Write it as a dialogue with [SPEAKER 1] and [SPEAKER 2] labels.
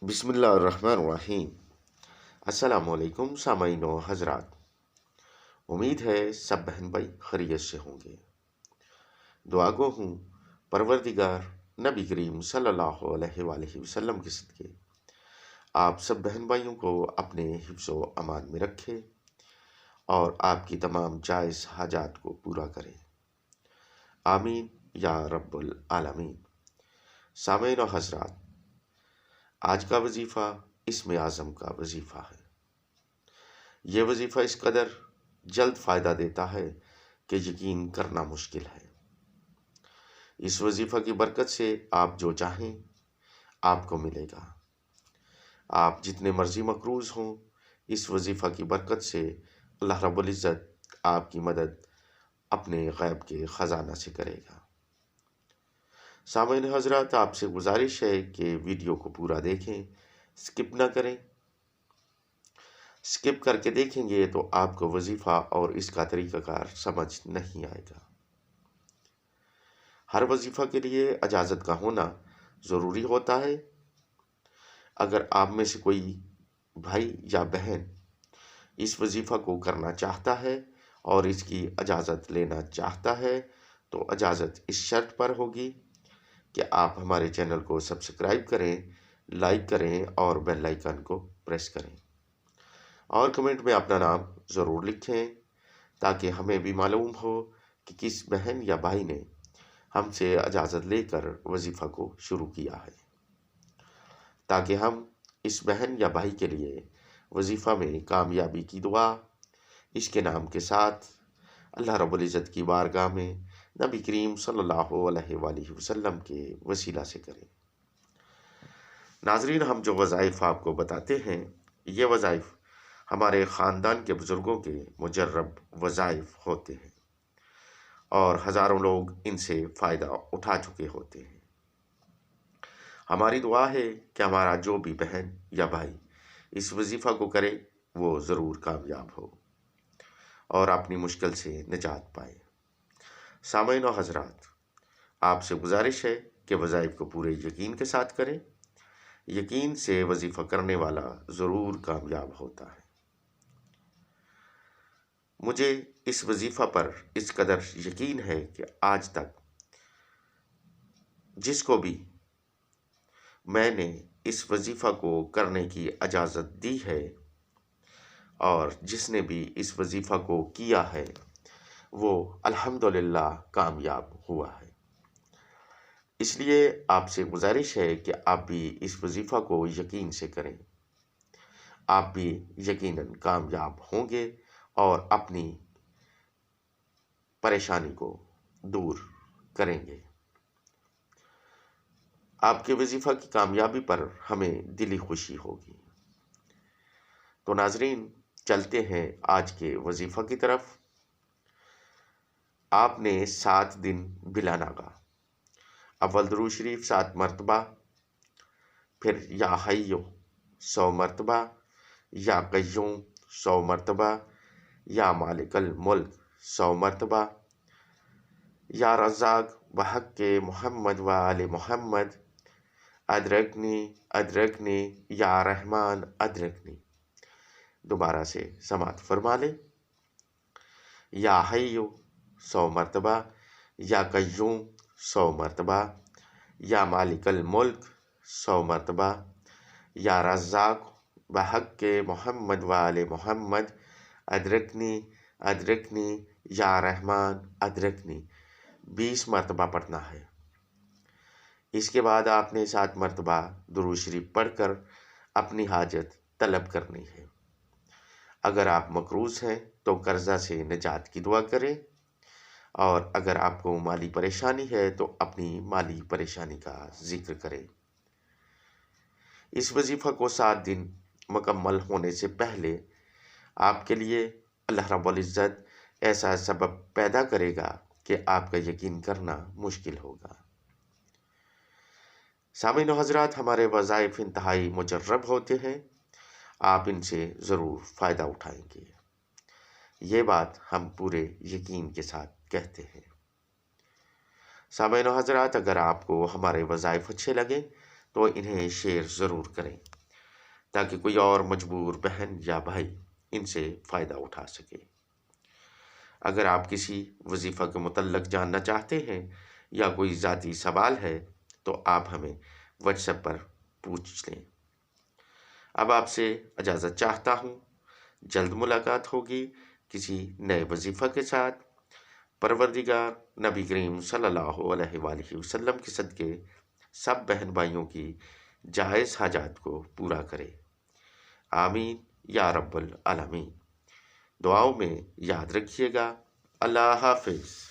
[SPEAKER 1] بسم اللہ الرحمن الرحیم۔ السلام علیکم سامعین و حضرات، امید ہے سب بہن بھائی خیریت سے ہوں گے۔ دعا گو ہوں پروردگار نبی کریم صلی اللہ علیہ وآلہ وسلم کے صدقے آپ سب بہن بھائیوں کو اپنے حفظ و امان میں رکھے اور آپ کی تمام جائز حاجات کو پورا کرے، آمین یا رب العالمین۔ سامعین و حضرات، آج کا وظیفہ اسم اعظم کا وظیفہ ہے۔ یہ وظیفہ اس قدر جلد فائدہ دیتا ہے کہ یقین کرنا مشکل ہے۔ اس وظیفہ کی برکت سے آپ جو چاہیں آپ کو ملے گا۔ آپ جتنے مرضی مقروض ہوں، اس وظیفہ کی برکت سے اللہ رب العزت آپ کی مدد اپنے غیب کے خزانہ سے کرے گا۔ سامعین حضرات، آپ سے گزارش ہے کہ ویڈیو کو پورا دیکھیں، سکپ نہ کریں۔ سکپ کر کے دیکھیں گے تو آپ کو وظیفہ اور اس کا طریقہ کار سمجھ نہیں آئے گا۔ ہر وظیفہ کے لیے اجازت کا ہونا ضروری ہوتا ہے۔ اگر آپ میں سے کوئی بھائی یا بہن اس وظیفہ کو کرنا چاہتا ہے اور اس کی اجازت لینا چاہتا ہے تو اجازت اس شرط پر ہوگی کہ آپ ہمارے چینل کو سبسکرائب کریں، لائک کریں اور بیل آئیکن کو پریس کریں، اور کمنٹ میں اپنا نام ضرور لکھیں تاکہ ہمیں بھی معلوم ہو کہ کس بہن یا بھائی نے ہم سے اجازت لے کر وظیفہ کو شروع کیا ہے، تاکہ ہم اس بہن یا بھائی کے لیے وظیفہ میں کامیابی کی دعا اس کے نام کے ساتھ اللہ رب العزت کی بارگاہ میں نبی کریم صلی اللہ علیہ وآلہ وسلم کے وسیلہ سے کریں۔ ناظرین، ہم جو وظائف آپ کو بتاتے ہیں، یہ وظائف ہمارے خاندان کے بزرگوں کے مجرب وظائف ہوتے ہیں اور ہزاروں لوگ ان سے فائدہ اٹھا چکے ہوتے ہیں۔ ہماری دعا ہے کہ ہمارا جو بھی بہن یا بھائی اس وظیفہ کو کرے وہ ضرور کامیاب ہو اور اپنی مشکل سے نجات پائے۔ سامعین و حضرات، آپ سے گزارش ہے کہ وظائف کو پورے یقین کے ساتھ کریں۔ یقین سے وظیفہ کرنے والا ضرور کامیاب ہوتا ہے۔ مجھے اس وظیفہ پر اس قدر یقین ہے کہ آج تک جس کو بھی میں نے اس وظیفہ کو کرنے کی اجازت دی ہے اور جس نے بھی اس وظیفہ کو کیا ہے وہ الحمدللہ کامیاب ہوا ہے۔ اس لیے آپ سے گزارش ہے کہ آپ بھی اس وظیفہ کو یقین سے کریں۔ آپ بھی یقیناً کامیاب ہوں گے اور اپنی پریشانی کو دور کریں گے۔ آپ کے وظیفہ کی کامیابی پر ہمیں دلی خوشی ہوگی۔ تو ناظرین، چلتے ہیں آج کے وظیفہ کی طرف۔ آپ نے 7 دن بلا ناغہ اول درود شریف 7 مرتبہ، پھر یا حیو 100 مرتبہ، یا قیوم 100 مرتبہ، یا مالک الملک 100 مرتبہ، یا رزاق بحق محمد و آل محمد، ادرکنی ادرکنی یا رحمان ادرکنی۔ دوبارہ سے سماعت فرما لیں۔ یا حیو 100 مرتبہ، یا قیوم 100 مرتبہ، یا مالک الملک 100 مرتبہ، یا رزاق بحق محمد و آل محمد، ادرکنی ادرکنی یا رحمان ادرکنی 20 مرتبہ پڑھنا ہے۔ اس کے بعد آپ نے 7 مرتبہ درود شریف پڑھ کر اپنی حاجت طلب کرنی ہے۔ اگر آپ مقروض ہیں تو قرضہ سے نجات کی دعا کریں، اور اگر آپ کو مالی پریشانی ہے تو اپنی مالی پریشانی کا ذکر کریں۔ اس وظیفہ کو 7 دن مکمل ہونے سے پہلے آپ کے لیے اللہ رب العزت ایسا سبب پیدا کرے گا کہ آپ کا یقین کرنا مشکل ہوگا۔ سامعین و حضرات، ہمارے وظائف انتہائی مجرب ہوتے ہیں، آپ ان سے ضرور فائدہ اٹھائیں گے، یہ بات ہم پورے یقین کے ساتھ کہتے ہیں۔ سامعین و حضرات، اگر آپ کو ہمارے وظائف اچھے لگیں تو انہیں شیئر ضرور کریں۔ تاکہ کوئی اور مجبور بہن یا بھائی ان سے فائدہ اٹھا سکے۔ اگر آپ کسی وظیفہ کے متعلق جاننا چاہتے ہیں یا کوئی ذاتی سوال ہے تو آپ ہمیں واٹس ایپ پر پوچھ لیں۔ اب آپ سے اجازت چاہتا ہوں، جلد ملاقات ہوگی کسی نئے وظیفہ کے ساتھ۔ پروردگار نبی کریم صلی اللہ علیہ وآلہ وسلم کے صدقے سب بہن بھائیوں کی جائز حاجات کو پورا کرے، آمین یا رب العالمین۔ دعاؤں میں یاد رکھیے گا۔ اللہ حافظ۔